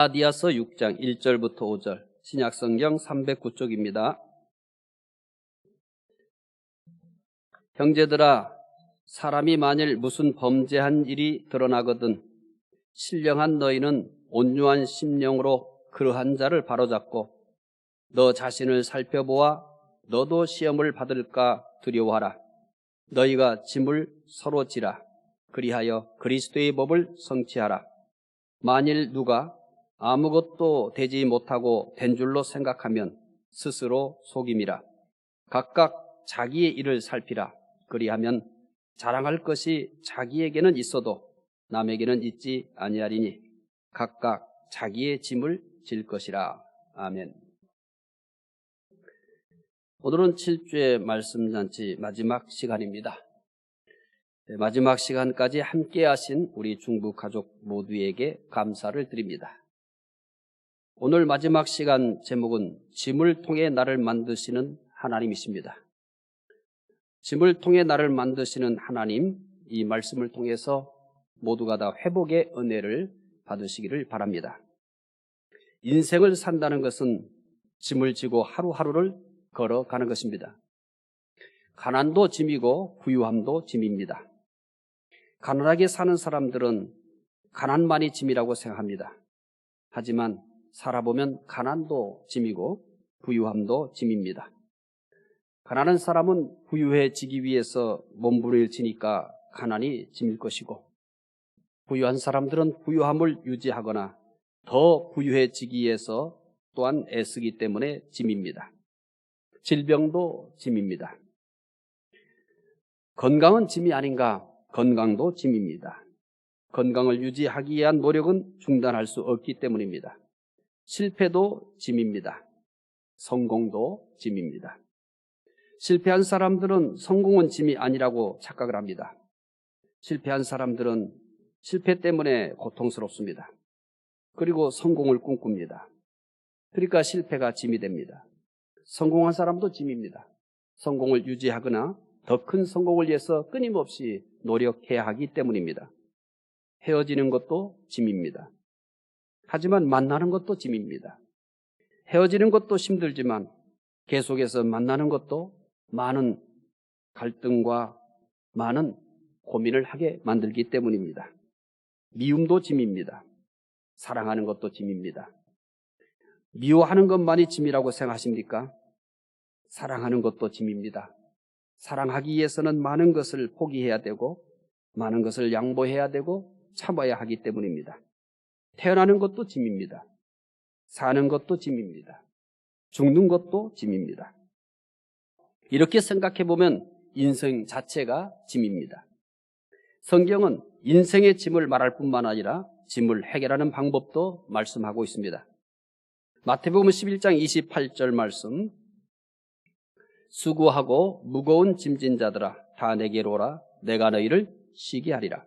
갈라디아서 6장 1절부터 5절, 신약성경 309쪽입니다. 형제들아, 사람이 만일 무슨 범죄한 일이 드러나거든 신령한 너희는 온유한 심령으로 그러한 자를 바로잡고 너 자신을 살펴보아 너도 시험을 받을까 두려워하라. 너희가 짐을 서로 지라. 그리하여 그리스도의 법을 성취하라. 만일 누가 아무것도 되지 못하고 된 줄로 생각하면 스스로 속임이라. 각각 자기의 일을 살피라. 그리하면 자랑할 것이 자기에게는 있어도 남에게는 있지 아니하리니 각각 자기의 짐을 질 것이라. 아멘. 오늘은 7주의 말씀잔치 마지막 시간입니다. 마지막 시간까지 함께 하신 우리 중부 가족 모두에게 감사를 드립니다. 오늘 마지막 시간 제목은 짐을 통해 나를 만드시는 하나님이십니다. 짐을 통해 나를 만드시는 하나님, 이 말씀을 통해서 모두가 다 회복의 은혜를 받으시기를 바랍니다. 인생을 산다는 것은 짐을 지고 하루하루를 걸어가는 것입니다. 가난도 짐이고 부유함도 짐입니다. 가난하게 사는 사람들은 가난만이 짐이라고 생각합니다. 하지만 살아보면 가난도 짐이고 부유함도 짐입니다. 가난한 사람은 부유해지기 위해서 몸부림치니까 가난이 짐일 것이고, 부유한 사람들은 부유함을 유지하거나 더 부유해지기 위해서 또한 애쓰기 때문에 짐입니다. 질병도 짐입니다. 건강은 짐이 아닌가? 건강도 짐입니다. 건강을 유지하기 위한 노력은 중단할 수 없기 때문입니다. 실패도 짐입니다. 성공도 짐입니다. 실패한 사람들은 성공은 짐이 아니라고 착각을 합니다. 실패한 사람들은 실패 때문에 고통스럽습니다. 그리고 성공을 꿈꿉니다. 그러니까 실패가 짐이 됩니다. 성공한 사람도 짐입니다. 성공을 유지하거나 더 큰 성공을 위해서 끊임없이 노력해야 하기 때문입니다. 헤어지는 것도 짐입니다. 하지만 만나는 것도 짐입니다. 헤어지는 것도 힘들지만 계속해서 만나는 것도 많은 갈등과 많은 고민을 하게 만들기 때문입니다. 미움도 짐입니다. 사랑하는 것도 짐입니다. 미워하는 것만이 짐이라고 생각하십니까? 사랑하는 것도 짐입니다. 사랑하기 위해서는 많은 것을 포기해야 되고 많은 것을 양보해야 되고 참아야 하기 때문입니다. 태어나는 것도 짐입니다. 사는 것도 짐입니다. 죽는 것도 짐입니다. 이렇게 생각해 보면 인생 자체가 짐입니다. 성경은 인생의 짐을 말할 뿐만 아니라 짐을 해결하는 방법도 말씀하고 있습니다. 마태복음 11장 28절 말씀, 수고하고 무거운 짐진 자들아 다 내게로 오라. 내가 너희를 쉬게 하리라.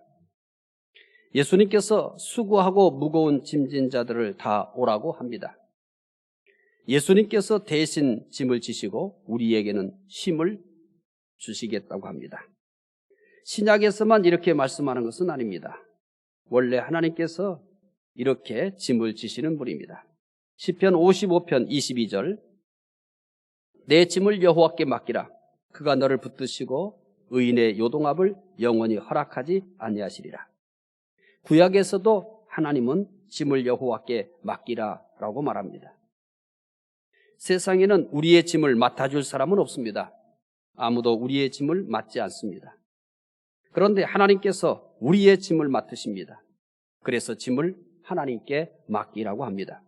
예수님께서 수고하고 무거운 짐진 자들을 다 오라고 합니다. 예수님께서 대신 짐을 지시고 우리에게는 쉼을 주시겠다고 합니다. 신약에서만 이렇게 말씀하는 것은 아닙니다. 원래 하나님께서 이렇게 짐을 지시는 분입니다. 시편 55편 22절, 내 짐을 여호와께 맡기라. 그가 너를 붙드시고 의인의 요동함을 영원히 허락하지 아니하시리라. 구약에서도 하나님은 짐을 여호와께 맡기라라고 말합니다. 세상에는 우리의 짐을 맡아줄 사람은 없습니다. 아무도 우리의 짐을 맡지 않습니다. 그런데 하나님께서 우리의 짐을 맡으십니다. 그래서 짐을 하나님께 맡기라고 합니다.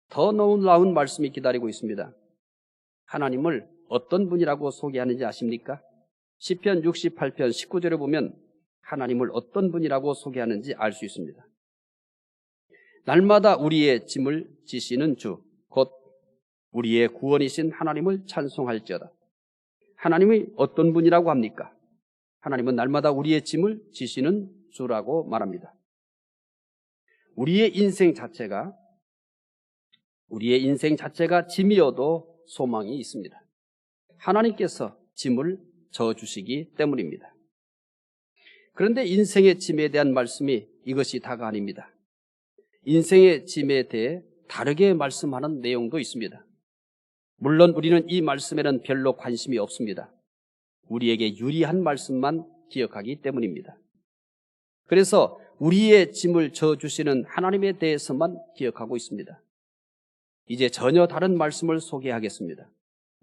더 놀라운 말씀이 기다리고 있습니다. 하나님을 어떤 분이라고 소개하는지 아십니까? 시편 68편 19절에 보면 하나님을 어떤 분이라고 소개하는지 알 수 있습니다. 날마다 우리의 짐을 지시는 주, 곧 우리의 구원이신 하나님을 찬송할지어다. 하나님이 어떤 분이라고 합니까? 하나님은 날마다 우리의 짐을 지시는 주라고 말합니다. 우리의 인생 자체가 짐이어도 소망이 있습니다. 하나님께서 짐을 져주시기 때문입니다. 그런데 인생의 짐에 대한 말씀이 이것이 다가 아닙니다. 인생의 짐에 대해 다르게 말씀하는 내용도 있습니다. 물론 우리는 이 말씀에는 별로 관심이 없습니다. 우리에게 유리한 말씀만 기억하기 때문입니다. 그래서 우리의 짐을 져주시는 하나님에 대해서만 기억하고 있습니다. 이제 전혀 다른 말씀을 소개하겠습니다.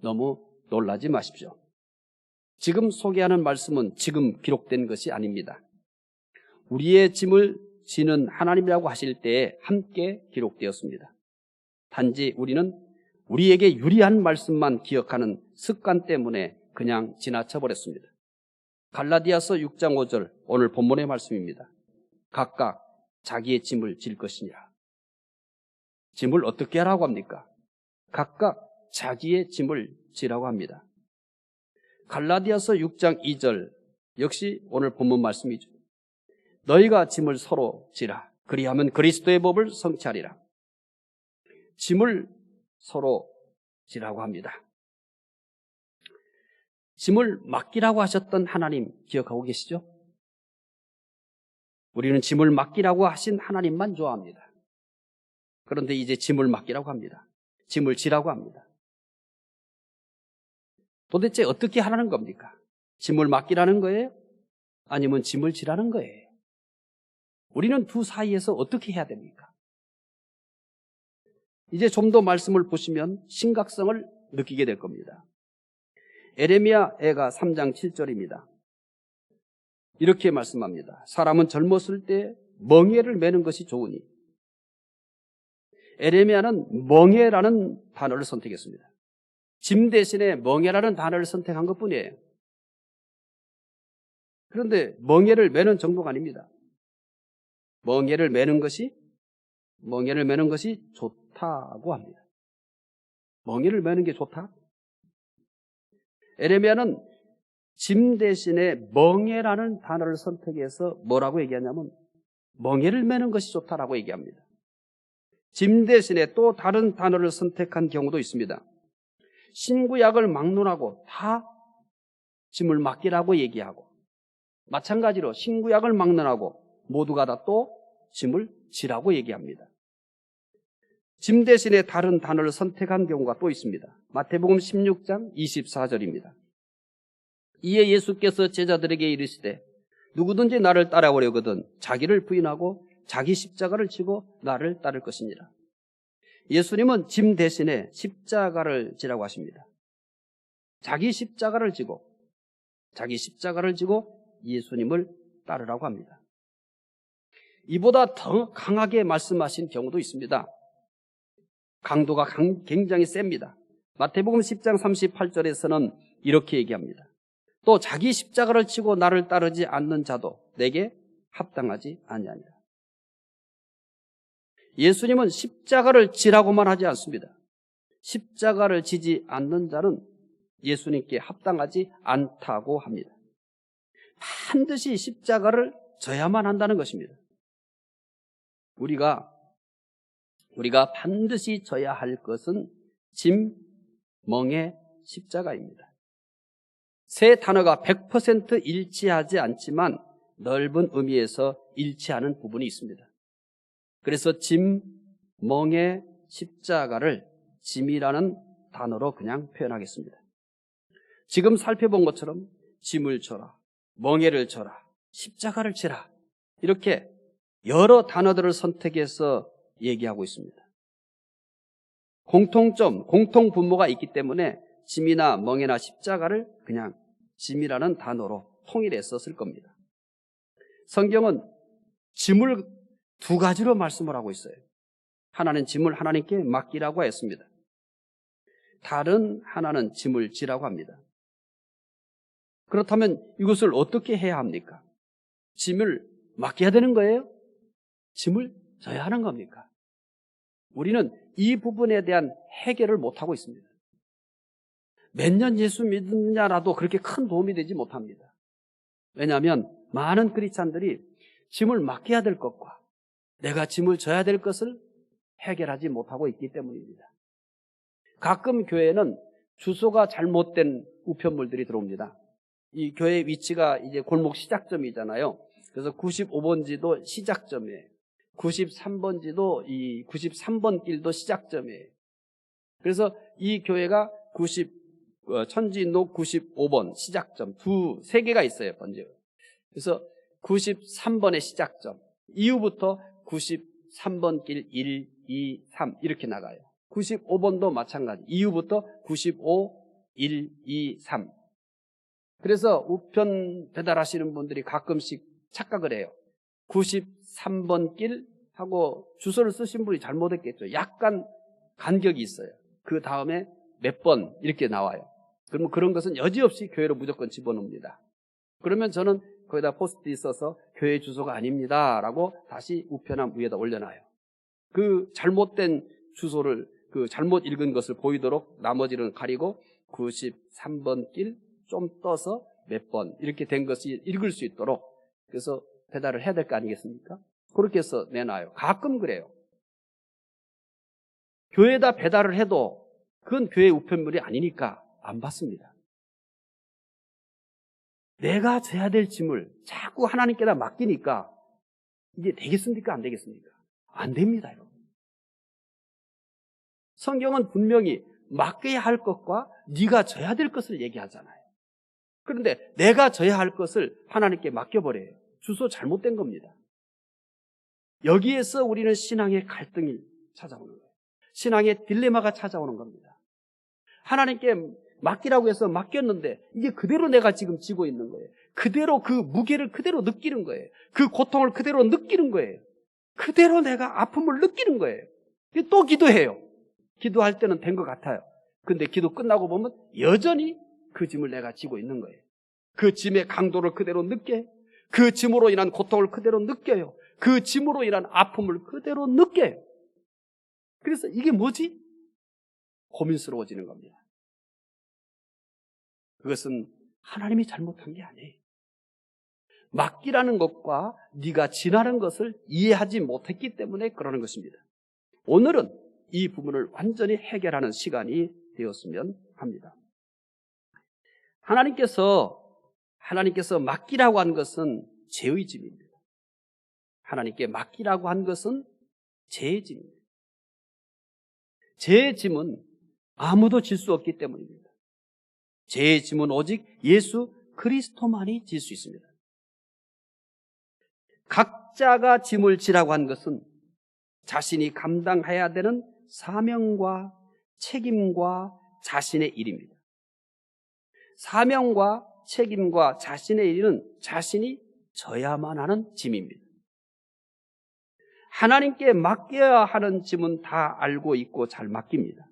너무 놀라지 마십시오. 지금 소개하는 말씀은 지금 기록된 것이 아닙니다. 우리의 짐을 지는 하나님이라고 하실 때에 함께 기록되었습니다. 단지 우리는 우리에게 유리한 말씀만 기억하는 습관 때문에 그냥 지나쳐 버렸습니다. 갈라디아서 6장 5절 오늘 본문의 말씀입니다. 각각 자기의 짐을 질 것이니라. 짐을 어떻게 하라고 합니까? 각각 자기의 짐을 지라고 합니다. 갈라디아서 6장 2절 역시 오늘 본문 말씀이죠. 너희가 짐을 서로 지라. 그리하면 그리스도의 법을 성취하리라. 짐을 서로 지라고 합니다. 짐을 맡기라고 하셨던 하나님 기억하고 계시죠? 우리는 짐을 맡기라고 하신 하나님만 좋아합니다. 그런데 이제 짐을 맡기라고 합니다. 짐을 지라고 합니다. 도대체 어떻게 하라는 겁니까? 짐을 맡기라는 거예요? 아니면 짐을 지라는 거예요? 우리는 두 사이에서 어떻게 해야 됩니까? 이제 좀 더 말씀을 보시면 심각성을 느끼게 될 겁니다. 에레미야 애가 3장 7절입니다. 이렇게 말씀합니다. 사람은 젊었을 때 멍에를 매는 것이 좋으니. 에레미야는 멍에라는 단어를 선택했습니다. 짐 대신에 멍에라는 단어를 선택한 것뿐이에요. 그런데 멍에를 매는 정도가 아닙니다. 멍에를 매는 것이 좋다고 합니다. 멍에를 매는 게 좋다? 에레미야는 짐 대신에 멍에라는 단어를 선택해서 뭐라고 얘기하냐면 멍에를 매는 것이 좋다라고 얘기합니다. 짐 대신에 또 다른 단어를 선택한 경우도 있습니다. 신구약을 막론하고 다 짐을 맡기라고 얘기하고 마찬가지로 신구약을 막론하고 모두가 다 또 짐을 지라고 얘기합니다. 짐 대신에 다른 단어를 선택한 경우가 또 있습니다. 마태복음 16장 24절입니다. 이에 예수께서 제자들에게 이르시되 누구든지 나를 따라오려거든 자기를 부인하고 자기 십자가를 지고 나를 따를 것이니라. 예수님은 짐 대신에 십자가를 지라고 하십니다. 자기 십자가를 지고 예수님을 따르라고 합니다. 이보다 더 강하게 말씀하신 경우도 있습니다. 강도가 굉장히 셉니다. 마태복음 10장 38절에서는 이렇게 얘기합니다. 또 자기 십자가를 지고 나를 따르지 않는 자도 내게 합당하지 아니하니라. 예수님은 십자가를 지라고만 하지 않습니다. 십자가를 지지 않는 자는 예수님께 합당하지 않다고 합니다. 반드시 십자가를 져야만 한다는 것입니다. 우리가 반드시 져야 할 것은 짐, 멍에, 십자가입니다. 세 단어가 100% 일치하지 않지만 넓은 의미에서 일치하는 부분이 있습니다. 그래서 짐, 멍에, 십자가를 짐이라는 단어로 그냥 표현하겠습니다. 지금 살펴본 것처럼 짐을 져라, 멍에를 져라, 십자가를 지라 이렇게 여러 단어들을 선택해서 얘기하고 있습니다. 공통 분모가 있기 때문에 짐이나 멍에나 십자가를 그냥 짐이라는 단어로 통일해서 쓸 겁니다. 성경은 짐을 두 가지로 말씀을 하고 있어요. 하나는 짐을 하나님께 맡기라고 했습니다. 다른 하나는 짐을 지라고 합니다. 그렇다면 이것을 어떻게 해야 합니까? 짐을 맡겨야 되는 거예요? 짐을 져야 하는 겁니까? 우리는 이 부분에 대한 해결을 못하고 있습니다. 몇 년 예수 믿느냐라도 그렇게 큰 도움이 되지 못합니다. 왜냐하면 많은 크리스찬들이 짐을 맡겨야 될 것과 내가 짐을 져야 될 것을 해결하지 못하고 있기 때문입니다. 가끔 교회는 주소가 잘못된 우편물들이 들어옵니다. 이 교회 위치가 이제 골목 시작점이잖아요. 그래서 95번지도 시작점이에요. 93번지도 이 93번 길도 시작점이에요. 그래서 이 교회가 천지인로 95번 시작점 세 개가 있어요. 번지가. 그래서 93번의 시작점 이후부터 93번 길 1, 2, 3 이렇게 나가요. 95번도 마찬가지. 이후부터 95, 1, 2, 3. 그래서 우편 배달하시는 분들이 가끔씩 착각을 해요. 93번 길하고 주소를 쓰신 분이 잘못했겠죠. 약간 간격이 있어요. 그 다음에 몇 번 이렇게 나와요. 그러면 그런 것은 여지없이 교회로 무조건 집어넣습니다. 그러면 저는 거기다 포스트잇 써서 교회 주소가 아닙니다 라고 다시 우편함 위에다 올려놔요. 그 잘못된 주소를 잘못 읽은 것을 보이도록 나머지는 가리고 93번 길 좀 떠서 몇 번 이렇게 된 것이 읽을 수 있도록 그래서 배달을 해야 될 거 아니겠습니까? 그렇게 해서 내놔요. 가끔 그래요. 교회에다 배달을 해도 그건 교회 우편물이 아니니까 안 받습니다. 내가 져야 될 짐을 자꾸 하나님께다 맡기니까 이게 되겠습니까? 안 되겠습니까? 안 됩니다, 여러분. 성경은 분명히 맡겨야 할 것과 네가 져야 될 것을 얘기하잖아요. 그런데 내가 져야 할 것을 하나님께 맡겨버려요. 주소 잘못된 겁니다. 여기에서 우리는 신앙의 갈등이 찾아오는 거예요. 신앙의 딜레마가 찾아오는 겁니다. 하나님께 맡기라고 해서 맡겼는데 이게 그대로 내가 지금 지고 있는 거예요. 그대로 그 무게를 그대로 느끼는 거예요. 그 고통을 그대로 느끼는 거예요. 그대로 내가 아픔을 느끼는 거예요. 또 기도해요. 기도할 때는 된 것 같아요. 근데 기도 끝나고 보면 여전히 그 짐을 내가 지고 있는 거예요. 그 짐의 강도를 그대로 느껴요. 그 짐으로 인한 고통을 그대로 느껴요. 그 짐으로 인한 아픔을 그대로 느껴요. 그래서 이게 뭐지? 고민스러워지는 겁니다. 그것은 하나님이 잘못한 게 아니에요. 맡기라는 것과 네가 지나는 것을 이해하지 못했기 때문에 그러는 것입니다. 오늘은 이 부분을 완전히 해결하는 시간이 되었으면 합니다. 하나님께서 맡기라고 한 것은 죄의 짐입니다. 하나님께 맡기라고 한 것은 죄의 짐입니다. 죄의 짐은 아무도 질 수 없기 때문입니다. 죄의 짐은 오직 예수 그리스도만이 질 수 있습니다. 각자가 짐을 지라고 한 것은 자신이 감당해야 되는 사명과 책임과 자신의 일입니다. 사명과 책임과 자신의 일은 자신이 져야만 하는 짐입니다. 하나님께 맡겨야 하는 짐은 다 알고 있고 잘 맡깁니다.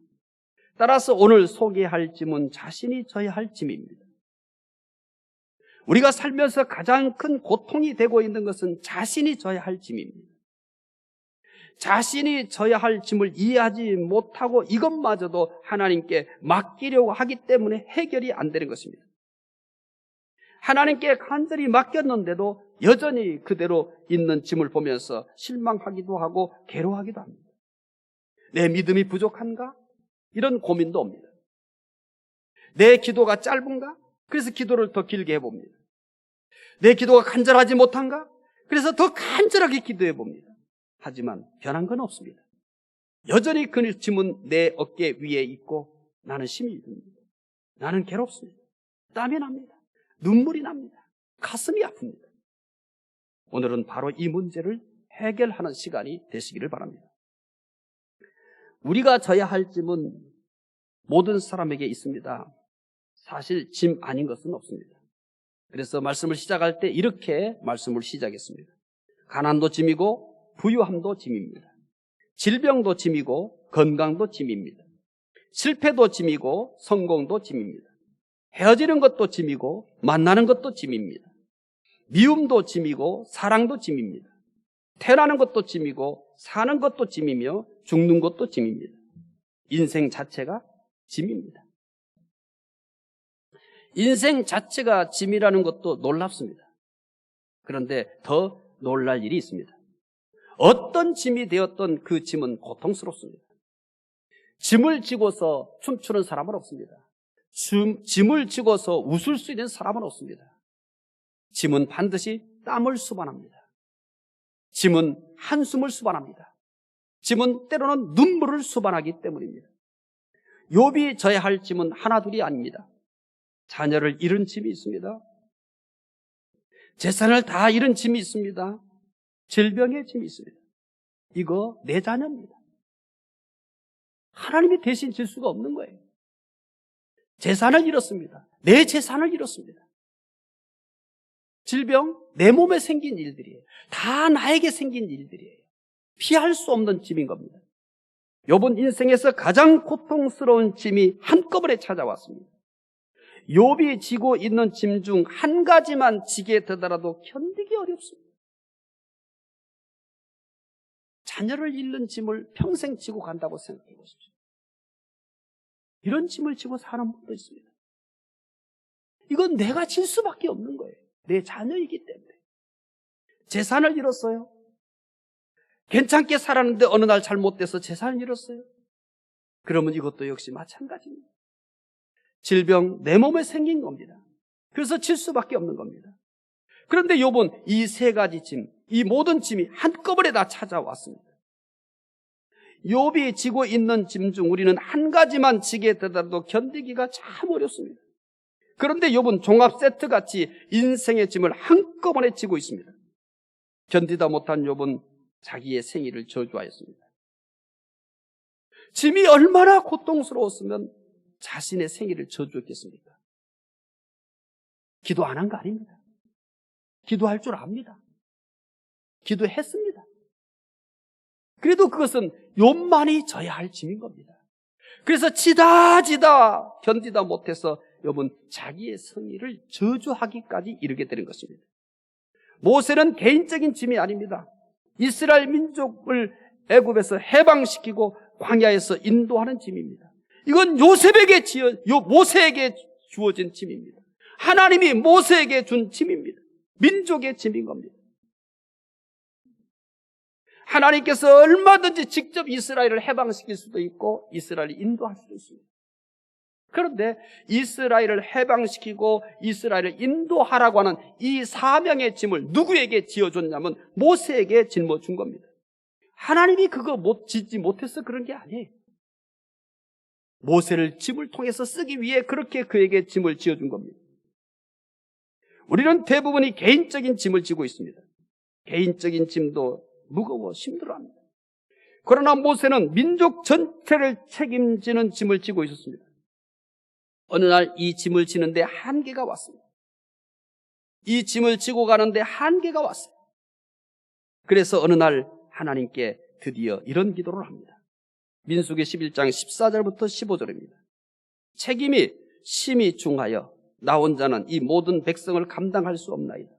따라서 오늘 소개할 짐은 자신이 져야 할 짐입니다. 우리가 살면서 가장 큰 고통이 되고 있는 것은 자신이 져야 할 짐입니다. 자신이 져야 할 짐을 이해하지 못하고 이것마저도 하나님께 맡기려고 하기 때문에 해결이 안 되는 것입니다. 하나님께 간절히 맡겼는데도 여전히 그대로 있는 짐을 보면서 실망하기도 하고 괴로워하기도 합니다. 내 믿음이 부족한가? 이런 고민도 옵니다. 내 기도가 짧은가? 그래서 기도를 더 길게 해봅니다. 내 기도가 간절하지 못한가? 그래서 더 간절하게 기도해 봅니다. 하지만 변한 건 없습니다. 여전히 그 짐은 내 어깨 위에 있고 나는 힘이 듭니다. 나는 괴롭습니다. 땀이 납니다. 눈물이 납니다. 가슴이 아픕니다. 오늘은 바로 이 문제를 해결하는 시간이 되시기를 바랍니다. 우리가 져야 할 짐은 모든 사람에게 있습니다. 사실 짐 아닌 것은 없습니다. 그래서 말씀을 시작할 때 이렇게 말씀을 시작했습니다. 가난도 짐이고 부유함도 짐입니다. 질병도 짐이고 건강도 짐입니다. 실패도 짐이고 성공도 짐입니다. 헤어지는 것도 짐이고 만나는 것도 짐입니다. 미움도 짐이고 사랑도 짐입니다. 태어나는 것도 짐이고 사는 것도 짐이며 죽는 것도 짐입니다. 인생 자체가 짐입니다. 인생 자체가 짐이라는 것도 놀랍습니다. 그런데 더 놀랄 일이 있습니다. 어떤 짐이 되었던 그 짐은 고통스럽습니다. 짐을 지고서 춤추는 사람은 없습니다. 짐을 지고서 웃을 수 있는 사람은 없습니다. 짐은 반드시 땀을 수반합니다. 짐은 한숨을 수반합니다. 짐은 때로는 눈물을 수반하기 때문입니다. 욥이 져야 할 짐은 하나둘이 아닙니다. 자녀를 잃은 짐이 있습니다. 재산을 다 잃은 짐이 있습니다. 질병의 짐이 있습니다. 이거 내 자녀입니다. 하나님이 대신 질 수가 없는 거예요. 재산을 잃었습니다. 내 재산을 잃었습니다. 질병, 내 몸에 생긴 일들이에요. 다 나에게 생긴 일들이에요. 피할 수 없는 짐인 겁니다. 욥은 인생에서 가장 고통스러운 짐이 한꺼번에 찾아왔습니다. 욥이 지고 있는 짐 중 한 가지만 지게 되더라도 견디기 어렵습니다. 자녀를 잃는 짐을 평생 지고 간다고 생각해 보십시오. 이런 짐을 지고 사는 분도 있습니다. 이건 내가 질 수밖에 없는 거예요. 내 자녀이기 때문에. 재산을 잃었어요. 괜찮게 살았는데 어느 날 잘못돼서 재산을 잃었어요. 그러면 이것도 역시 마찬가지입니다. 질병, 내 몸에 생긴 겁니다. 그래서 질 수밖에 없는 겁니다. 그런데 욥은 이 세 가지 짐, 이 모든 짐이 한꺼번에 다 찾아왔습니다. 욥이 지고 있는 짐 중 우리는 한 가지만 지게 되더라도 견디기가 참 어렵습니다. 그런데 욥은 종합 세트같이 인생의 짐을 한꺼번에 지고 있습니다. 견디다 못한 욥은 자기의 생일을 저주하였습니다. 짐이 얼마나 고통스러웠으면 자신의 생일을 저주했겠습니까? 기도 안 한 거 아닙니다. 기도할 줄 압니다. 기도했습니다. 그래도 그것은 욥만이 져야 할 짐인 겁니다. 그래서 지다 견디다 못해서 욥은 자기의 성의를 저주하기까지 이르게 되는 것입니다. 모세는 개인적인 짐이 아닙니다. 이스라엘 민족을 애굽에서 해방시키고 광야에서 인도하는 짐입니다. 이건 모세에게 주어진 짐입니다. 하나님이 모세에게 준 짐입니다. 민족의 짐인 겁니다. 하나님께서 얼마든지 직접 이스라엘을 해방시킬 수도 있고 이스라엘을 인도할 수도 있습니다. 그런데 이스라엘을 해방시키고 이스라엘을 인도하라고 하는 이 사명의 짐을 누구에게 지어줬냐면 모세에게 짊어준 겁니다. 하나님이 그거 짓지 못해서 그런 게 아니에요. 모세를 짐을 통해서 쓰기 위해 그렇게 그에게 짐을 지어준 겁니다. 우리는 대부분이 개인적인 짐을 지고 있습니다. 개인적인 짐도 무거워 힘들어합니다. 그러나 모세는 민족 전체를 책임지는 짐을 지고 있었습니다. 어느 날 이 짐을 지는데 한계가 왔습니다. 이 짐을 지고 가는데 한계가 왔어요. 그래서 어느 날 하나님께 드디어 이런 기도를 합니다. 민수기 11장 14절부터 15절입니다. 책임이 심히 중하여 나 혼자는 이 모든 백성을 감당할 수 없나이다.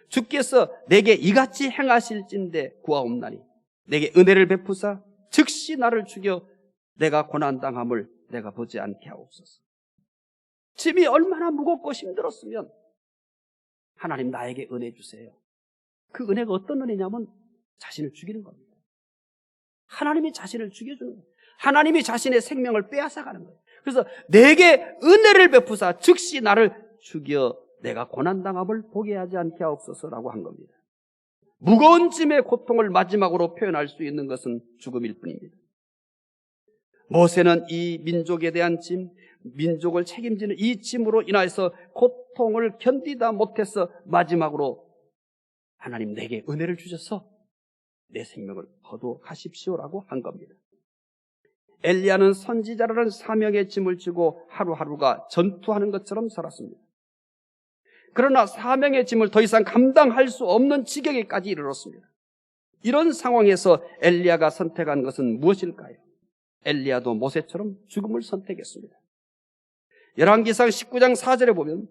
주께서 내게 이같이 행하실진대 구하옵나니 내게 은혜를 베푸사 즉시 나를 죽여 내가 고난당함을 내가 보지 않게 하옵소서. 짐이 얼마나 무겁고 힘들었으면 하나님 나에게 은혜 주세요. 그 은혜가 어떤 은혜냐면 자신을 죽이는 겁니다. 하나님이 자신을 죽여주는 거예요. 하나님이 자신의 생명을 빼앗아가는 거예요. 그래서 내게 은혜를 베푸사 즉시 나를 죽여 내가 고난당함을 보게 하지 않게 하옵소서라고 한 겁니다. 무거운 짐의 고통을 마지막으로 표현할 수 있는 것은 죽음일 뿐입니다. 모세는 이 민족에 대한 짐, 민족을 책임지는 이 짐으로 인하여서 고통을 견디다 못해서 마지막으로 하나님 내게 은혜를 주셔서 내 생명을 거두하십시오라고 한 겁니다. 엘리야는 선지자라는 사명의 짐을 지고 하루하루가 전투하는 것처럼 살았습니다. 그러나 사명의 짐을 더 이상 감당할 수 없는 지경에까지 이르렀습니다. 이런 상황에서 엘리야가 선택한 것은 무엇일까요? 엘리야도 모세처럼 죽음을 선택했습니다. 열왕기상 19장 4절에 보면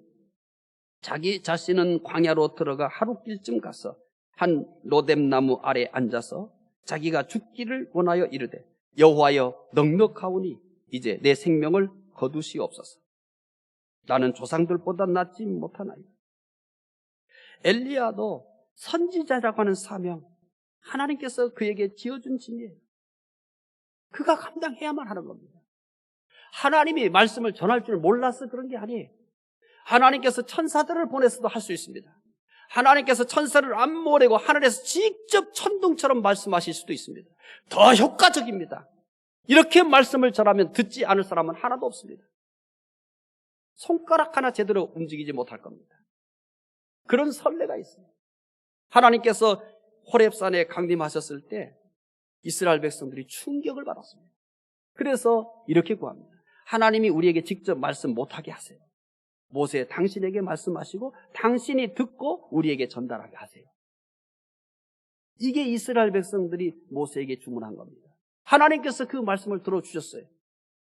자기 자신은 광야로 들어가 하루길쯤 가서 한 로뎀나무 아래 앉아서 자기가 죽기를 원하여 이르되 여호와여 넉넉하오니 이제 내 생명을 거두시옵소서. 나는 조상들보다 낫지 못하나이다. 엘리야도 선지자라고 하는 사명, 하나님께서 그에게 지어준 짐이에요. 그가 감당해야만 하는 겁니다. 하나님이 말씀을 전할 줄 몰라서 그런 게 아니에요. 하나님께서 천사들을 보내서도 할 수 있습니다. 하나님께서 천사를 안 보내고 하늘에서 직접 천둥처럼 말씀하실 수도 있습니다. 더 효과적입니다. 이렇게 말씀을 전하면 듣지 않을 사람은 하나도 없습니다. 손가락 하나 제대로 움직이지 못할 겁니다. 그런 선례가 있어요. 하나님께서 호렙산에 강림하셨을 때 이스라엘 백성들이 충격을 받았습니다. 그래서 이렇게 구합니다. 하나님이 우리에게 직접 말씀 못하게 하세요. 모세 당신에게 말씀하시고 당신이 듣고 우리에게 전달하게 하세요. 이게 이스라엘 백성들이 모세에게 주문한 겁니다. 하나님께서 그 말씀을 들어주셨어요.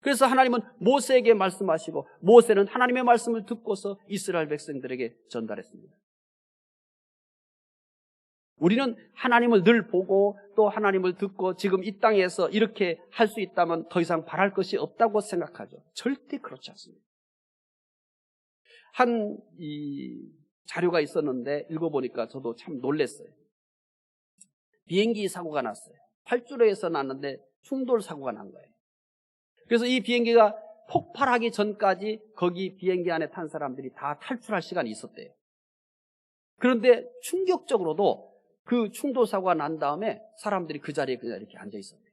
그래서 하나님은 모세에게 말씀하시고 모세는 하나님의 말씀을 듣고서 이스라엘 백성들에게 전달했습니다. 우리는 하나님을 늘 보고 또 하나님을 듣고 지금 이 땅에서 이렇게 할 수 있다면 더 이상 바랄 것이 없다고 생각하죠. 절대 그렇지 않습니다. 이 자료가 있었는데 읽어보니까 저도 참 놀랐어요. 비행기 사고가 났어요. 활주로에서 났는데 충돌 사고가 난 거예요. 그래서 이 비행기가 폭발하기 전까지 거기 비행기 안에 탄 사람들이 다 탈출할 시간이 있었대요. 그런데 충격적으로도 그 충돌 사고가 난 다음에 사람들이 그 자리에 그냥 이렇게 앉아 있었대요.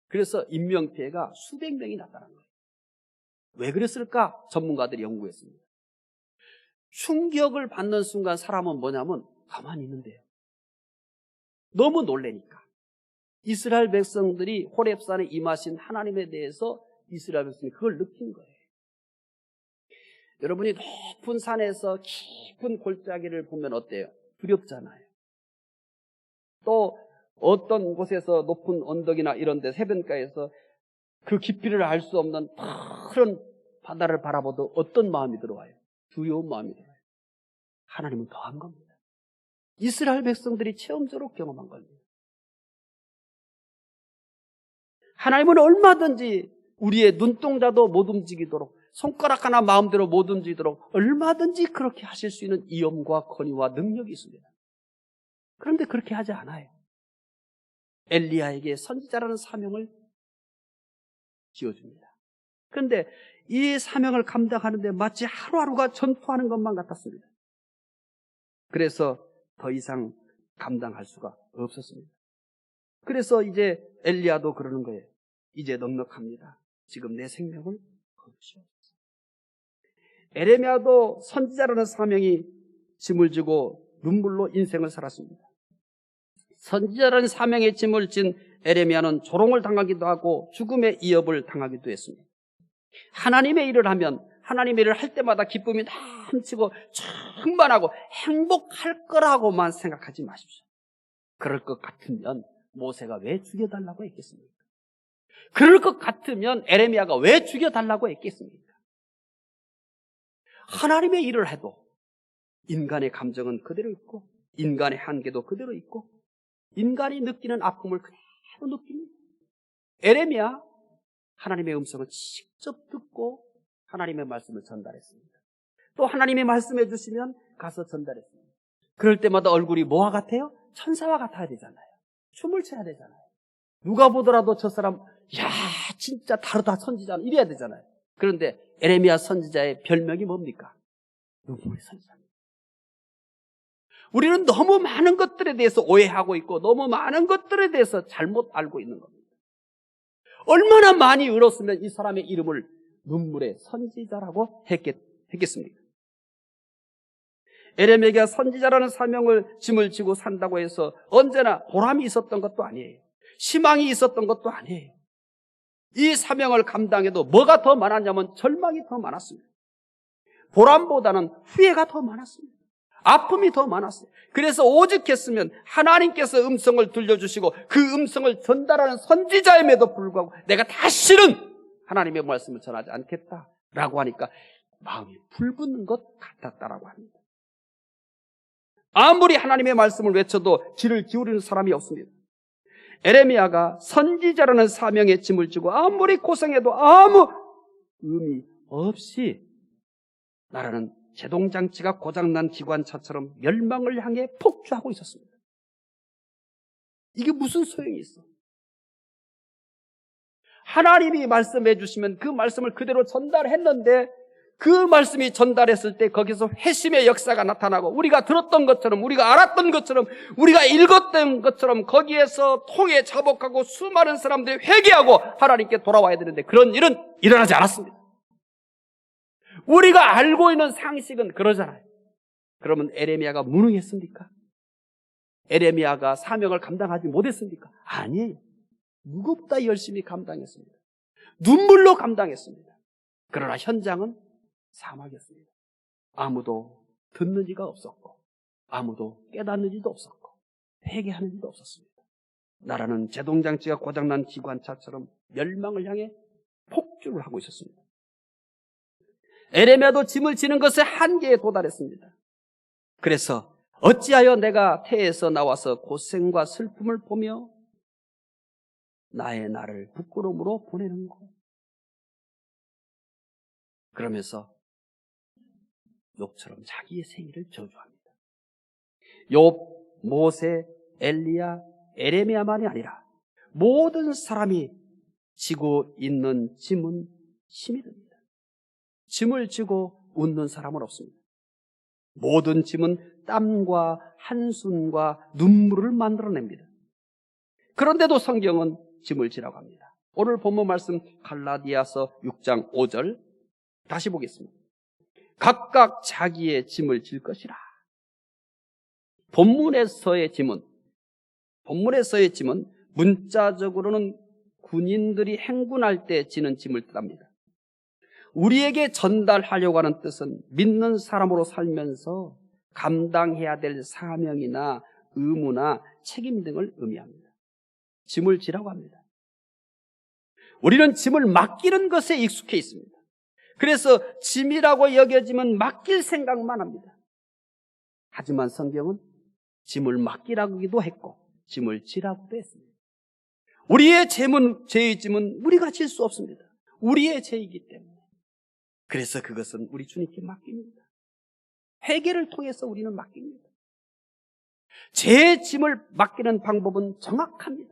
그래서 인명피해가 수백 명이 났다는 거예요. 왜 그랬을까? 전문가들이 연구했습니다. 충격을 받는 순간 사람은 뭐냐면 가만히 있는데요. 너무 놀래니까. 이스라엘 백성들이 호렙산에 임하신 하나님에 대해서 이스라엘 백성이 그걸 느낀 거예요. 여러분이 높은 산에서 깊은 골짜기를 보면 어때요? 두렵잖아요. 또 어떤 곳에서 높은 언덕이나 이런 데 해변가에서 그 깊이를 알 수 없는 푸른 바다를 바라보도 어떤 마음이 들어와요? 두려운 마음이 들어요. 하나님은 더한 겁니다. 이스라엘 백성들이 체험적으로 경험한 겁니다. 하나님은 얼마든지 우리의 눈동자도 못 움직이도록 손가락 하나 마음대로 못 움직이도록 얼마든지 그렇게 하실 수 있는 위엄과 권위와 능력이 있습니다. 그런데 그렇게 하지 않아요. 엘리야에게 선지자라는 사명을 지어줍니다. 그런데 이 사명을 감당하는데 마치 하루하루가 전투하는 것만 같았습니다. 그래서 더 이상 감당할 수가 없었습니다. 그래서 이제 엘리야도 그러는 거예요. 이제 넉넉합니다. 지금 내 생명을 거두시옵소서. 에레미야도 선지자라는 사명이 짐을 지고 눈물로 인생을 살았습니다. 선지자라는 사명의 짐을 진 에레미야는 조롱을 당하기도 하고 죽음의 위협을 당하기도 했습니다. 하나님의 일을 하면 하나님의 일을 할 때마다 기쁨이 넘치고 충만하고 행복할 거라고만 생각하지 마십시오. 그럴 것 같으면 모세가 왜 죽여달라고 했겠습니까? 그럴 것 같으면 에레미야가 왜 죽여달라고 했겠습니까? 하나님의 일을 해도 인간의 감정은 그대로 있고 인간의 한계도 그대로 있고 인간이 느끼는 아픔을 그대로 느낍니다. 에레미야 하나님의 음성을 직접 듣고 하나님의 말씀을 전달했습니다. 또 하나님의 말씀해 주시면 가서 전달했습니다. 그럴 때마다 얼굴이 뭐와 같아요? 천사와 같아야 되잖아요. 춤을 춰야 되잖아요. 누가 보더라도 저 사람 야 진짜 다르다 선지자는 이래야 되잖아요. 그런데 에레미야 선지자의 별명이 뭡니까? 눈물의 선지자입니다. 우리는 너무 많은 것들에 대해서 오해하고 있고 너무 많은 것들에 대해서 잘못 알고 있는 겁니다. 얼마나 많이 울었으면 이 사람의 이름을 눈물의 선지자라고 했겠습니까? 에레미야가 선지자라는 사명을 짐을 지고 산다고 해서 언제나 보람이 있었던 것도 아니에요. 희망이 있었던 것도 아니에요. 이 사명을 감당해도 뭐가 더 많았냐면 절망이 더 많았습니다. 보람보다는 후회가 더 많았습니다. 아픔이 더 많았어요. 그래서 오직했으면 하나님께서 음성을 들려주시고 그 음성을 전달하는 선지자임에도 불구하고 내가 다시는 하나님의 말씀을 전하지 않겠다라고 하니까 마음이 불붙는 것 같았다라고 합니다. 아무리 하나님의 말씀을 외쳐도 귀를 기울이는 사람이 없습니다. 에레미야가 선지자라는 사명의 짐을 지고 아무리 고생해도 아무 의미 없이 나라는 제동장치가 고장난 기관차처럼 멸망을 향해 폭주하고 있었습니다. 이게 무슨 소용이 있어? 하나님이 말씀해 주시면 그 말씀을 그대로 전달했는데 그 말씀이 전달했을 때 거기서 회심의 역사가 나타나고 우리가 들었던 것처럼, 우리가 알았던 것처럼, 우리가 읽었던 것처럼 거기에서 통에 자복하고 수많은 사람들이 회개하고 하나님께 돌아와야 되는데 그런 일은 일어나지 않았습니다. 우리가 알고 있는 상식은 그러잖아요. 그러면 에레미야가 무능했습니까? 에레미야가 사명을 감당하지 못했습니까? 아니에요. 무겁다 열심히 감당했습니다. 눈물로 감당했습니다. 그러나 현장은 사막이었습니다. 아무도 듣는 이가 없었고 아무도 깨닫는 이도 없었고 회개하는 이도 없었습니다. 나라는 제동장치가 고장난 기관차처럼 멸망을 향해 폭주를 하고 있었습니다. 에레미야도 짐을 지는 것의 한계에 도달했습니다. 그래서 어찌하여 내가 태에서 나와서 고생과 슬픔을 보며 나의 날을 부끄러움으로 보내는가? 그러면서 욥처럼 자기의 생일을 저주합니다. 욥, 모세, 엘리야, 에레미야만이 아니라 모든 사람이 지고 있는 짐은 힘이 듭니다. 짐을 지고 웃는 사람은 없습니다. 모든 짐은 땀과 한숨과 눈물을 만들어냅니다. 그런데도 성경은 짐을 지라고 합니다. 오늘 본문 말씀 갈라디아서 6장 5절 다시 보겠습니다. 각각 자기의 짐을 질 것이라. 본문에서의 짐은 문자적으로는 군인들이 행군할 때 지는 짐을 뜻합니다. 우리에게 전달하려고 하는 뜻은 믿는 사람으로 살면서 감당해야 될 사명이나 의무나 책임 등을 의미합니다. 짐을 지라고 합니다. 우리는 짐을 맡기는 것에 익숙해 있습니다. 그래서 짐이라고 여겨지면 맡길 생각만 합니다. 하지만 성경은 짐을 맡기라고도 했고 짐을 지라고도 했습니다. 우리의 죄의 짐은 우리가 질 수 없습니다. 우리의 죄이기 때문에. 그래서 그것은 우리 주님께 맡깁니다. 회개를 통해서 우리는 맡깁니다. 죄의 짐을 맡기는 방법은 정확합니다.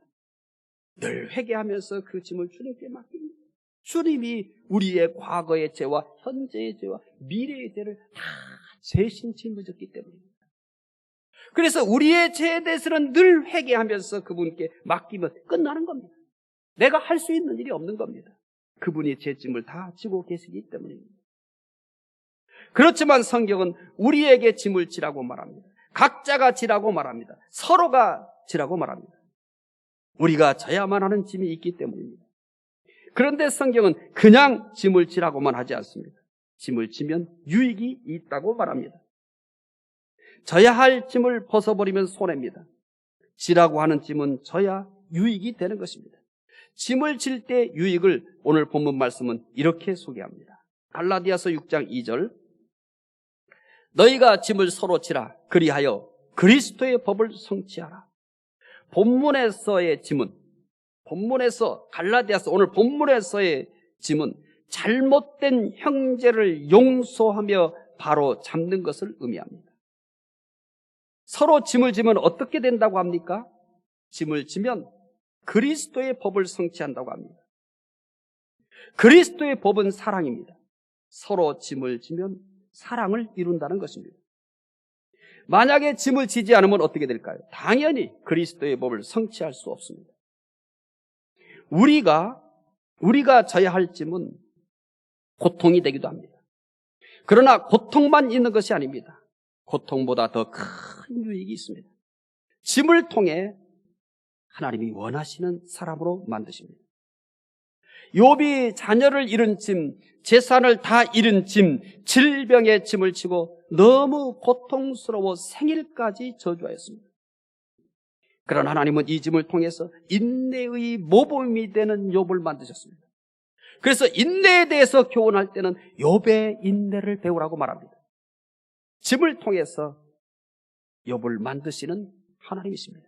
늘 회개하면서 그 짐을 주님께 맡깁니다. 주님이 우리의 과거의 죄와 현재의 죄와 미래의 죄를 다 대신 짊어졌기 때문입니다. 그래서 우리의 죄에 대해서는 늘 회개하면서 그분께 맡기면 끝나는 겁니다. 내가 할 수 있는 일이 없는 겁니다. 그분이 제 짐을 다 지고 계시기 때문입니다. 그렇지만 성경은 우리에게 짐을 지라고 말합니다. 각자가 지라고 말합니다. 서로가 지라고 말합니다. 우리가 져야만 하는 짐이 있기 때문입니다. 그런데 성경은 그냥 짐을 지라고만 하지 않습니다. 짐을 지면 유익이 있다고 말합니다. 져야 할 짐을 벗어버리면 손해입니다. 지라고 하는 짐은 져야 유익이 되는 것입니다. 짐을 질 때 유익을 오늘 본문 말씀은 이렇게 소개합니다. 갈라디아서 6장 2절 너희가 짐을 서로 지라 그리하여 그리스도의 법을 성취하라. 본문에서의 짐은 갈라디아서 오늘 본문에서의 짐은 잘못된 형제를 용서하며 바로 잡는 것을 의미합니다. 서로 짐을 지면 어떻게 된다고 합니까? 짐을 지면 그리스도의 법을 성취한다고 합니다. 그리스도의 법은 사랑입니다. 서로 짐을 지면 사랑을 이룬다는 것입니다. 만약에 짐을 지지 않으면 어떻게 될까요? 당연히 그리스도의 법을 성취할 수 없습니다. 우리가 져야 할 짐은 고통이 되기도 합니다. 그러나 고통만 있는 것이 아닙니다. 고통보다 더 큰 유익이 있습니다. 짐을 통해 하나님이 원하시는 사람으로 만드십니다. 욥이 자녀를 잃은 짐, 재산을 다 잃은 짐, 질병의 짐을 지고 너무 고통스러워 생일까지 저주하였습니다. 그러나 하나님은 이 짐을 통해서 인내의 모범이 되는 욥을 만드셨습니다. 그래서 인내에 대해서 교훈할 때는 욥의 인내를 배우라고 말합니다. 짐을 통해서 욥을 만드시는 하나님이십니다.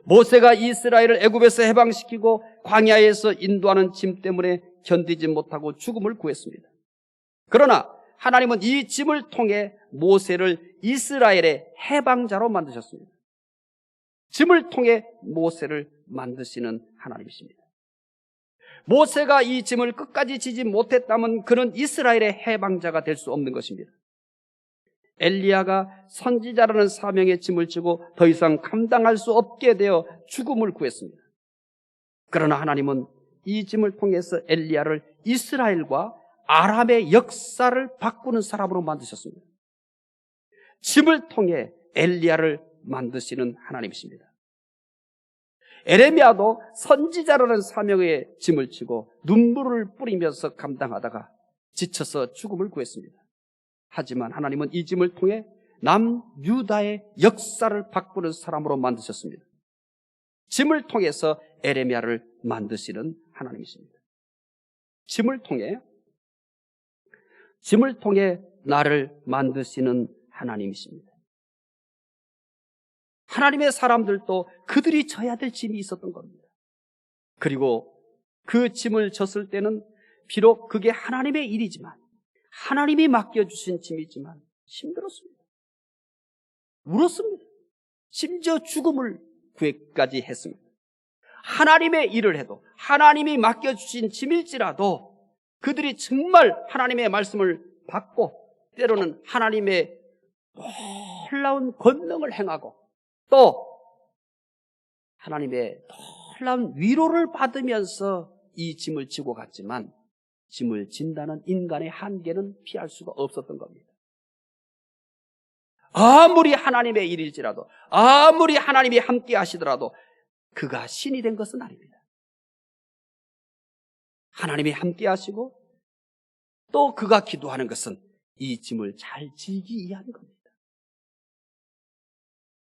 모세가 이스라엘을 애굽에서 해방시키고 광야에서 인도하는 짐 때문에 견디지 못하고 죽음을 구했습니다. 그러나 하나님은 이 짐을 통해 모세를 이스라엘의 해방자로 만드셨습니다. 짐을 통해 모세를 만드시는 하나님이십니다. 모세가 이 짐을 끝까지 지지 못했다면 그는 이스라엘의 해방자가 될 수 없는 것입니다. 엘리야가 선지자라는 사명의 짐을 지고 더 이상 감당할 수 없게 되어 죽음을 구했습니다. 그러나 하나님은 이 짐을 통해서 엘리야를 이스라엘과 아람의 역사를 바꾸는 사람으로 만드셨습니다. 짐을 통해 엘리야를 만드시는 하나님이십니다. 에레미야도 선지자라는 사명의 짐을 지고 눈물을 뿌리면서 감당하다가 지쳐서 죽음을 구했습니다. 하지만 하나님은 이 짐을 통해 남유다의 역사를 바꾸는 사람으로 만드셨습니다. 짐을 통해서 에레미야를 만드시는 하나님이십니다. 짐을 통해 나를 만드시는 하나님이십니다. 하나님의 사람들도 그들이 져야 될 짐이 있었던 겁니다. 그리고 그 짐을 졌을 때는 비록 그게 하나님의 일이지만, 하나님이 맡겨주신 짐이지만 힘들었습니다. 울었습니다. 심지어 죽음을 구해까지 했습니다. 하나님의 일을 해도, 하나님이 맡겨주신 짐일지라도 그들이 정말 하나님의 말씀을 받고 때로는 하나님의 놀라운 권능을 행하고 또 하나님의 놀라운 위로를 받으면서 이 짐을 지고 갔지만 짐을 진다는 인간의 한계는 피할 수가 없었던 겁니다. 아무리 하나님의 일일지라도, 아무리 하나님이 함께 하시더라도 그가 신이 된 것은 아닙니다. 하나님이 함께 하시고 또 그가 기도하는 것은 이 짐을 잘 지기 위한 겁니다.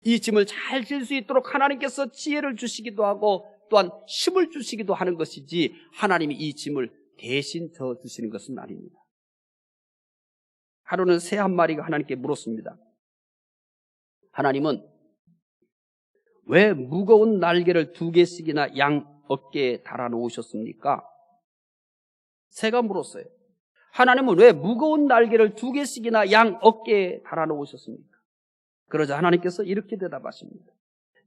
이 짐을 잘 질 수 있도록 하나님께서 지혜를 주시기도 하고 또한 힘을 주시기도 하는 것이지 하나님이 이 짐을 대신 져주시는 것은 아닙니다. 하루는 새 한 마리가 하나님께 물었습니다. 하나님은 왜 무거운 날개를 2개씩이나 양 어깨에 달아놓으셨습니까? 새가 물었어요. 하나님은 왜 무거운 날개를 2개씩이나 양 어깨에 달아놓으셨습니까? 그러자 하나님께서 이렇게 대답하십니다.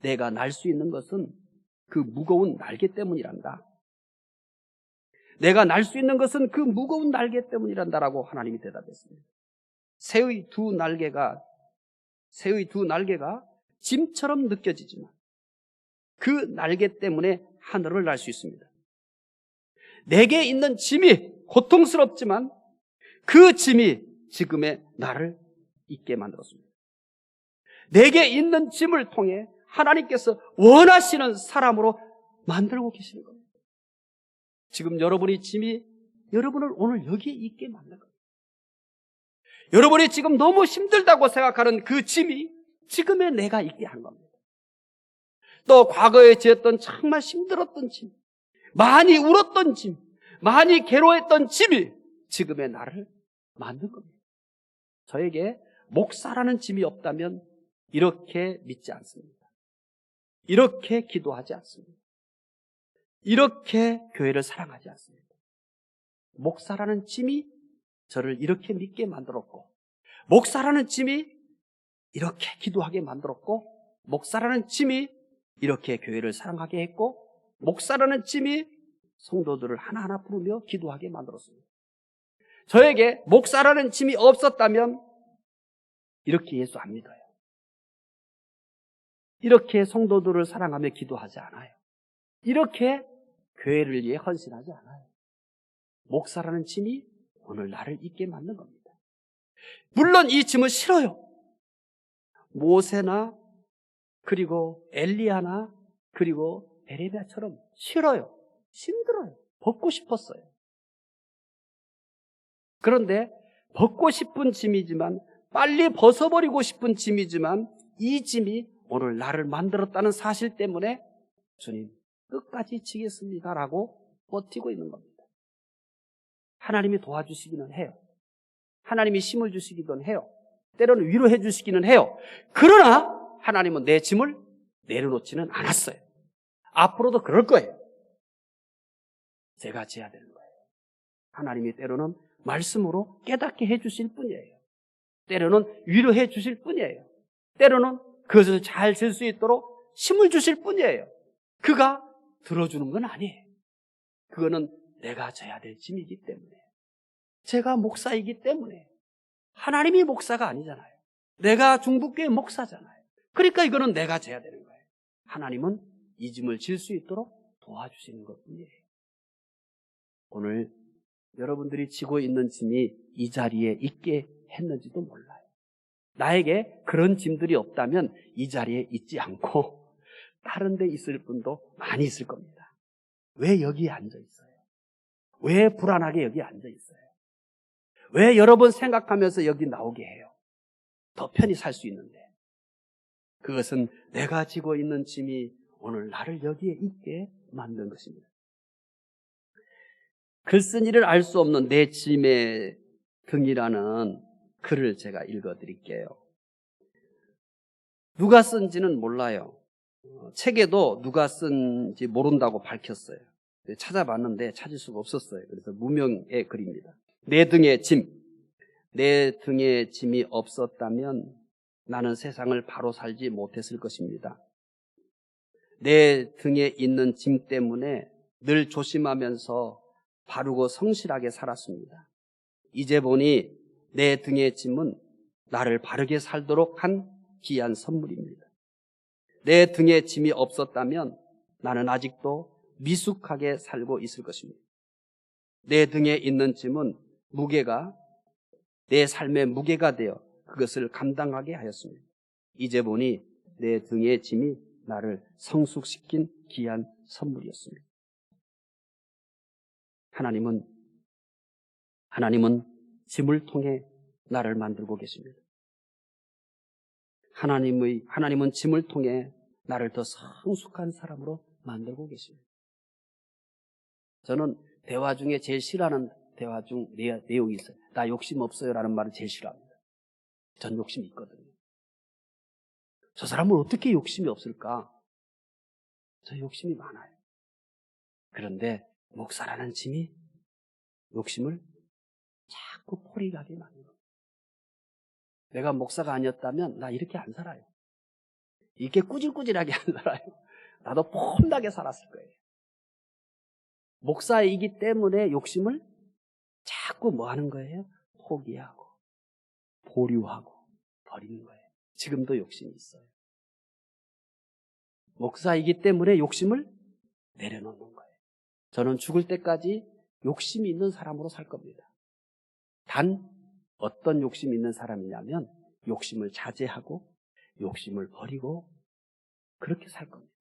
내가 날 수 있는 것은 그 무거운 날개 때문이란다. 내가 날 수 있는 것은 그 무거운 날개 때문이란다라고 하나님이 대답했습니다. 새의 두 날개가 짐처럼 느껴지지만 그 날개 때문에 하늘을 날 수 있습니다. 내게 있는 짐이 고통스럽지만 그 짐이 지금의 나를 있게 만들었습니다. 내게 있는 짐을 통해 하나님께서 원하시는 사람으로 만들고 계시는 겁니다. 지금 여러분의 짐이 여러분을 오늘 여기에 있게 만든 겁니다. 여러분이 지금 너무 힘들다고 생각하는 그 짐이 지금의 내가 있게 한 겁니다. 또 과거에 지었던 정말 힘들었던 짐, 많이 울었던 짐, 많이 괴로웠던 짐이 지금의 나를 만든 겁니다. 저에게 목사라는 짐이 없다면 이렇게 믿지 않습니다. 이렇게 기도하지 않습니다. 이렇게 교회를 사랑하지 않습니다. 목사라는 짐이 저를 이렇게 믿게 만들었고, 목사라는 짐이 이렇게 기도하게 만들었고, 목사라는 짐이 이렇게 교회를 사랑하게 했고, 목사라는 짐이 성도들을 하나하나 부르며 기도하게 만들었습니다. 저에게 목사라는 짐이 없었다면 이렇게 예수 안 믿어요. 이렇게 성도들을 사랑하며 기도하지 않아요. 이렇게 교회를 위해 헌신하지 않아요. 목사라는 짐이 오늘 나를 있게 만든 겁니다. 물론 이 짐은 싫어요. 모세나 그리고 엘리야나 그리고 에레미야처럼 싫어요. 힘들어요. 벗고 싶었어요. 그런데 벗고 싶은 짐이지만, 빨리 벗어버리고 싶은 짐이지만, 이 짐이 오늘 나를 만들었다는 사실 때문에 주님 끝까지 지겠습니다라고 버티고 있는 겁니다. 하나님이 도와주시기는 해요. 하나님이 힘을 주시기는 해요. 때로는 위로해 주시기는 해요. 그러나 하나님은 내 짐을 내려놓지는 않았어요. 앞으로도 그럴 거예요. 제가 지어야 되는 거예요. 하나님이 때로는 말씀으로 깨닫게 해 주실 뿐이에요. 때로는 위로해 주실 뿐이에요. 때로는 그것을 잘 질 수 있도록 힘을 주실 뿐이에요. 그가 들어주는 건 아니에요. 그거는 내가 져야 될 짐이기 때문에, 제가 목사이기 때문에. 하나님이 목사가 아니잖아요. 내가 중북교회 목사잖아요. 그러니까 이거는 내가 져야 되는 거예요. 하나님은 이 짐을 질 수 있도록 도와주시는 것뿐이에요. 오늘 여러분들이 지고 있는 짐이 이 자리에 있게 했는지도 몰라요. 나에게 그런 짐들이 없다면 이 자리에 있지 않고 다른 데 있을 분도 많이 있을 겁니다. 왜 여기에 앉아 있어요? 왜 불안하게 여기 앉아 있어요? 왜 여러 번 생각하면서 여기 나오게 해요? 더 편히 살 수 있는데. 그것은 내가 지고 있는 짐이 오늘 나를 여기에 있게 만든 것입니다. 글쓴이를 알 수 없는 내 짐의 등이라는 글을 제가 읽어드릴게요. 누가 쓴지는 몰라요. 책에도 누가 쓴지 모른다고 밝혔어요. 찾아봤는데 찾을 수가 없었어요. 그래서 무명의 글입니다. 내 등의 짐. 내 등에 짐이 없었다면 나는 세상을 바로 살지 못했을 것입니다. 내 등에 있는 짐 때문에 늘 조심하면서 바르고 성실하게 살았습니다. 이제 보니 내 등의 짐은 나를 바르게 살도록 한 귀한 선물입니다. 내 등에 짐이 없었다면 나는 아직도 미숙하게 살고 있을 것입니다. 내 등에 있는 짐은 무게가 내 삶의 무게가 되어 그것을 감당하게 하였습니다. 이제 보니 내 등의 짐이 나를 성숙시킨 귀한 선물이었습니다. 하나님은 짐을 통해 나를 만들고 계십니다. 하나님은 짐을 통해 나를 더 성숙한 사람으로 만들고 계십니다. 저는 대화 중에 제일 싫어하는 대화 중 내용이 있어요. 나 욕심 없어요라는 말을 제일 싫어합니다. 전 욕심이 있거든요. 저 사람은 어떻게 욕심이 없을까? 저 욕심이 많아요. 그런데 목사라는 짐이 욕심을 자꾸 포기하게 만들어요. 내가 목사가 아니었다면 나 이렇게 안 살아요. 이렇게 꾸질꾸질하게 안 살아요. 나도 폼나게 살았을 거예요. 목사이기 때문에 욕심을 자꾸 뭐 하는 거예요? 포기하고 보류하고 버리는 거예요. 지금도 욕심이 있어요. 목사이기 때문에 욕심을 내려놓는 거예요. 저는 죽을 때까지 욕심이 있는 사람으로 살 겁니다. 단 어떤 욕심이 있는 사람이냐면 욕심을 자제하고 욕심을 버리고 그렇게 살 겁니다.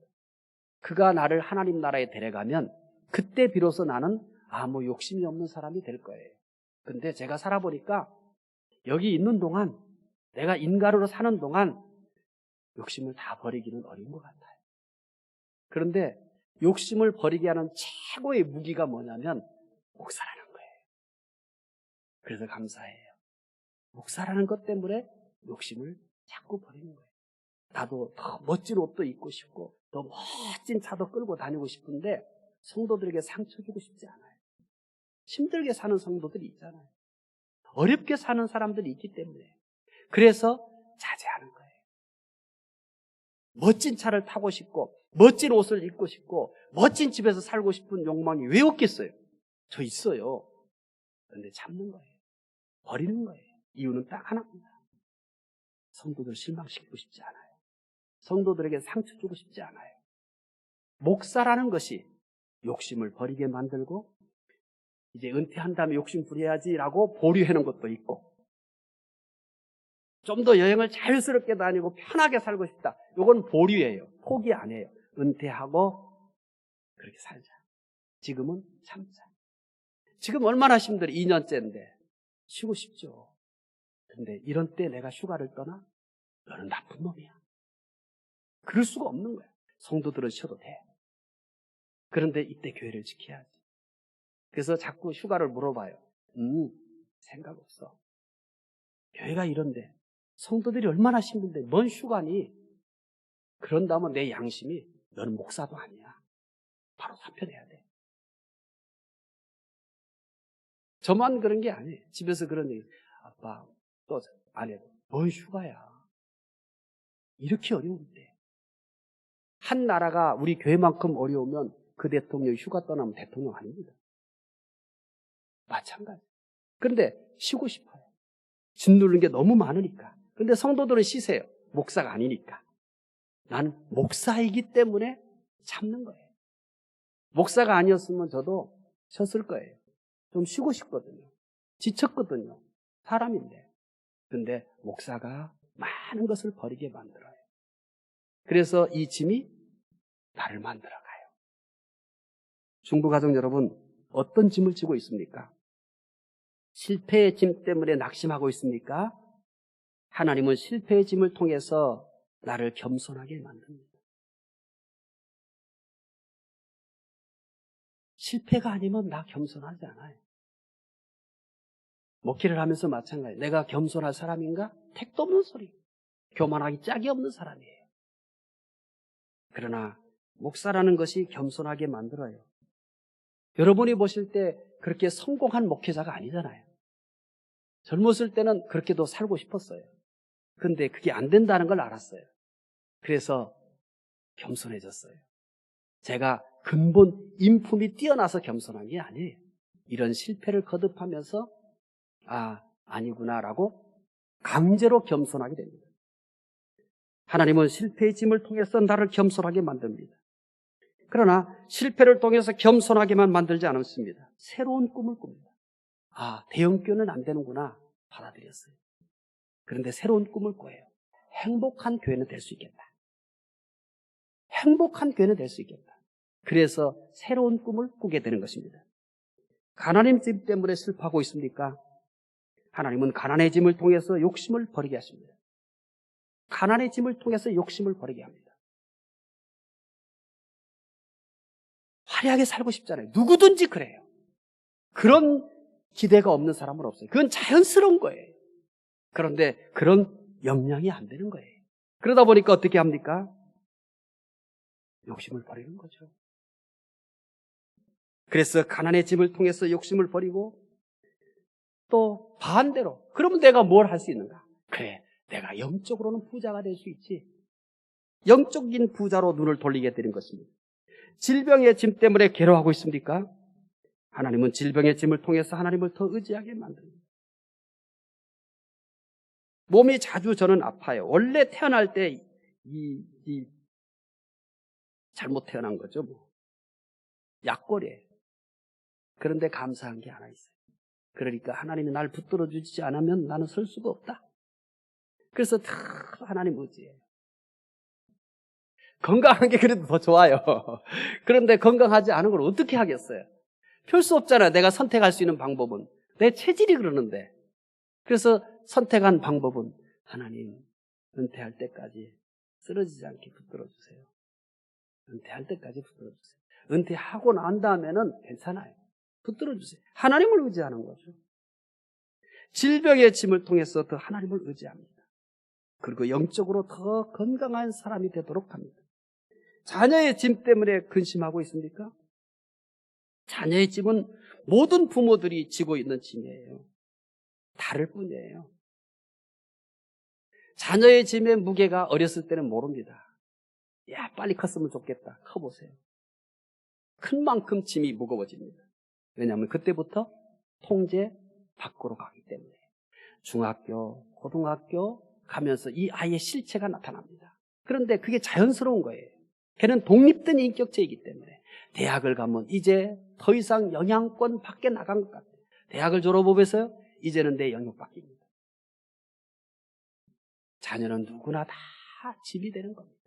그가 나를 하나님 나라에 데려가면 그때 비로소 나는 아무 욕심이 없는 사람이 될 거예요. 근데 제가 살아보니까 여기 있는 동안 내가 인간으로 사는 동안 욕심을 다 버리기는 어려운 것 같아요. 그런데 욕심을 버리게 하는 최고의 무기가 뭐냐면 목사라는 거예요. 그래서 감사해요. 목사라는 것 때문에 욕심을 자꾸 버리는 거예요. 나도 더 멋진 옷도 입고 싶고 더 멋진 차도 끌고 다니고 싶은데 성도들에게 상처 주고 싶지 않아요. 힘들게 사는 성도들이 있잖아요. 어렵게 사는 사람들이 있기 때문에. 그래서 자제하는 거예요. 멋진 차를 타고 싶고 멋진 옷을 입고 싶고 멋진 집에서 살고 싶은 욕망이 왜 없겠어요? 저 있어요. 그런데 참는 거예요. 버리는 거예요. 이유는 딱 하나입니다. 성도들 실망시키고 싶지 않아요. 성도들에게 상처 주고 싶지 않아요. 목사라는 것이 욕심을 버리게 만들고 이제 은퇴한 다음에 욕심 부려야지라고 보류하는 것도 있고 좀 더 여행을 자유스럽게 다니고 편하게 살고 싶다. 이건 보류예요. 포기 안 해요. 은퇴하고 그렇게 살자. 지금은 참자. 지금 얼마나 힘들어. 2년째인데 쉬고 싶죠. 근데 이런 때 내가 휴가를 떠나? 너는 나쁜 놈이야. 그럴 수가 없는 거야. 성도들은 쉬어도 돼. 그런데 이때 교회를 지켜야지. 그래서 자꾸 휴가를 물어봐요. 생각 없어. 교회가 이런데 성도들이 얼마나 힘든데 뭔 휴가니? 그런다면 내 양심이 너는 목사도 아니야. 바로 사표내야 돼. 저만 그런 게 아니에요. 집에서 그런 얘기. 아빠 또 안 해도 뭔 휴가야. 이렇게 어려운데. 한 나라가 우리 교회만큼 어려우면 그 대통령이 휴가 떠나면 대통령 아닙니다. 마찬가지. 그런데 쉬고 싶어요. 짓누르는 게 너무 많으니까. 그런데 성도들은 쉬세요. 목사가 아니니까. 나는 목사이기 때문에 참는 거예요. 목사가 아니었으면 저도 쉬었을 거예요. 좀 쉬고 싶거든요. 지쳤거든요. 사람인데. 근데 목사가 많은 것을 버리게 만들어요. 그래서 이 짐이 나를 만들어가요. 중부가족 여러분, 어떤 짐을 지고 있습니까? 실패의 짐 때문에 낙심하고 있습니까? 하나님은 실패의 짐을 통해서 나를 겸손하게 만듭니다. 실패가 아니면 나 겸손하지 않아요. 목회를 하면서 마찬가지예요. 내가 겸손할 사람인가? 택도 없는 소리. 교만하기 짝이 없는 사람이에요. 그러나 목사라는 것이 겸손하게 만들어요. 여러분이 보실 때 그렇게 성공한 목회자가 아니잖아요. 젊었을 때는 그렇게도 살고 싶었어요. 근데 그게 안 된다는 걸 알았어요. 그래서 겸손해졌어요. 제가 근본 인품이 뛰어나서 겸손한 게 아니에요. 이런 실패를 거듭하면서 아니구나라고 강제로 겸손하게 됩니다. 하나님은 실패의 짐을 통해서 나를 겸손하게 만듭니다. 그러나 실패를 통해서 겸손하게만 만들지 않았습니다. 새로운 꿈을 꿉니다. 대형교는 안 되는구나 받아들였어요. 그런데 새로운 꿈을 꿔요. 행복한 교회는 될 수 있겠다. 행복한 교회는 될 수 있겠다. 그래서 새로운 꿈을 꾸게 되는 것입니다. 가난의 짐 때문에 슬퍼하고 있습니까? 하나님은 가난의 짐을 통해서 욕심을 버리게 하십니다. 가난의 짐을 통해서 욕심을 버리게 합니다. 화려하게 살고 싶잖아요. 누구든지 그래요. 그런 기대가 없는 사람은 없어요. 그건 자연스러운 거예요. 그런데 그런 역량이 안 되는 거예요. 그러다 보니까 어떻게 합니까? 욕심을 버리는 거죠. 그래서 가난의 짐을 통해서 욕심을 버리고 또 반대로 그러면 내가 뭘 할 수 있는가? 그래, 내가 영적으로는 부자가 될 수 있지. 영적인 부자로 눈을 돌리게 되는 것입니다. 질병의 짐 때문에 괴로워하고 있습니까? 하나님은 질병의 짐을 통해서 하나님을 더 의지하게 만듭니다. 몸이 자주 저는 아파요. 원래 태어날 때 잘못 태어난 거죠. 약골이에요. 그런데 감사한 게 하나 있어요. 그러니까 하나님이 날 붙들어 주지 않으면 나는 설 수가 없다. 그래서 다 하나님 의지해요. 건강한 게 그래도 더 좋아요. 그런데 건강하지 않은 걸 어떻게 하겠어요? 별 수 없잖아요. 내가 선택할 수 있는 방법은. 내 체질이 그러는데. 그래서 선택한 방법은 하나님 은퇴할 때까지 쓰러지지 않게 붙들어 주세요. 은퇴할 때까지 붙들어 주세요. 은퇴하고 난 다음에는 괜찮아요. 붙들어 주세요. 하나님을 의지하는 거죠. 질병의 짐을 통해서 더 하나님을 의지합니다. 그리고 영적으로 더 건강한 사람이 되도록 합니다. 자녀의 짐 때문에 근심하고 있습니까? 자녀의 짐은 모든 부모들이 지고 있는 짐이에요. 다를 뿐이에요. 자녀의 짐의 무게가 어렸을 때는 모릅니다. 빨리 컸으면 좋겠다. 커보세요. 큰 만큼 짐이 무거워집니다. 왜냐하면 그때부터 통제 밖으로 가기 때문에. 중학교, 고등학교 가면서 이 아이의 실체가 나타납니다. 그런데 그게 자연스러운 거예요. 걔는 독립된 인격체이기 때문에. 대학을 가면 이제 더 이상 영향권 밖에 나간 것 같아요. 대학을 졸업하면서요, 이제는 내 영역 바뀝니다. 자녀는 누구나 다 짐이 되는 겁니다.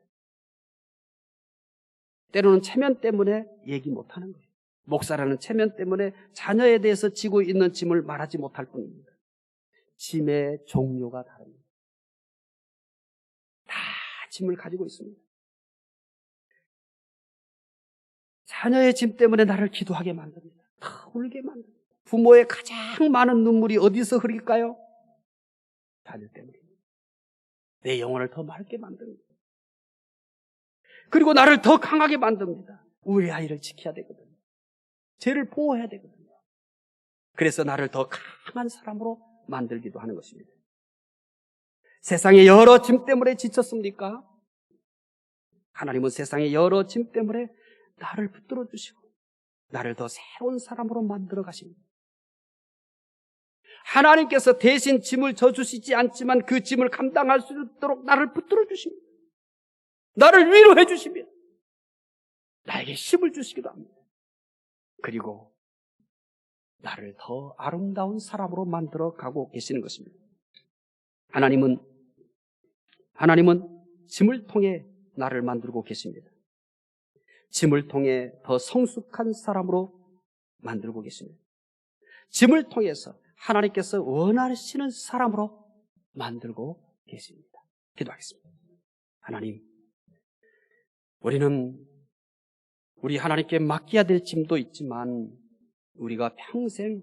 때로는 체면 때문에 얘기 못하는 거예요. 목사라는 체면 때문에 자녀에 대해서 지고 있는 짐을 말하지 못할 뿐입니다. 짐의 종류가 다릅니다. 다 짐을 가지고 있습니다. 자녀의 짐 때문에 나를 기도하게 만듭니다. 더 울게 만듭니다. 부모의 가장 많은 눈물이 어디서 흐릴까요? 자녀 때문입니다. 내 영혼을 더 맑게 만듭니다. 그리고 나를 더 강하게 만듭니다. 우리 아이를 지켜야 되거든요. 쟤를 보호해야 되거든요. 그래서 나를 더 강한 사람으로 만들기도 하는 것입니다. 세상의 여러 짐 때문에 지쳤습니까? 하나님은 세상의 여러 짐 때문에 나를 붙들어 주시고 나를 더 새로운 사람으로 만들어 가십니다. 하나님께서 대신 짐을 져주시지 않지만 그 짐을 감당할 수 있도록 나를 붙들어 주십니다. 나를 위로해 주시며 나에게 힘을 주시기도 합니다. 그리고 나를 더 아름다운 사람으로 만들어 가고 계시는 것입니다. 하나님은 짐을 통해 나를 만들고 계십니다. 짐을 통해 더 성숙한 사람으로 만들고 계십니다. 짐을 통해서 하나님께서 원하시는 사람으로 만들고 계십니다. 기도하겠습니다. 하나님, 우리는 우리 하나님께 맡겨야 될 짐도 있지만 우리가 평생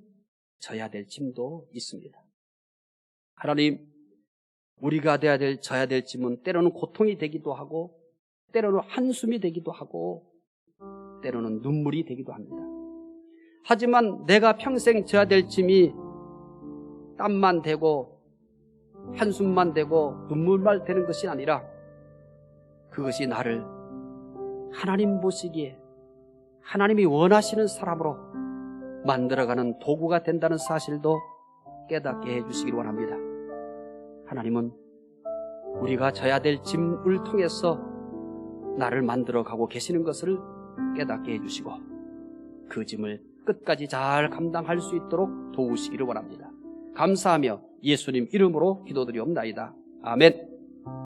져야 될 짐도 있습니다. 하나님, 우리가 져야 될 짐은 때로는 고통이 되기도 하고 때로는 한숨이 되기도 하고 때로는 눈물이 되기도 합니다. 하지만 내가 평생 져야 될 짐이 땀만 되고 한숨만 되고 눈물만 되는 것이 아니라 그것이 나를 하나님 보시기에 하나님이 원하시는 사람으로 만들어가는 도구가 된다는 사실도 깨닫게 해주시기를 원합니다. 하나님은 우리가 져야 될 짐을 통해서 나를 만들어가고 계시는 것을 깨닫게 해주시고 그 짐을 끝까지 잘 감당할 수 있도록 도우시기를 원합니다. 감사하며 예수님 이름으로 기도드리옵나이다. 아멘.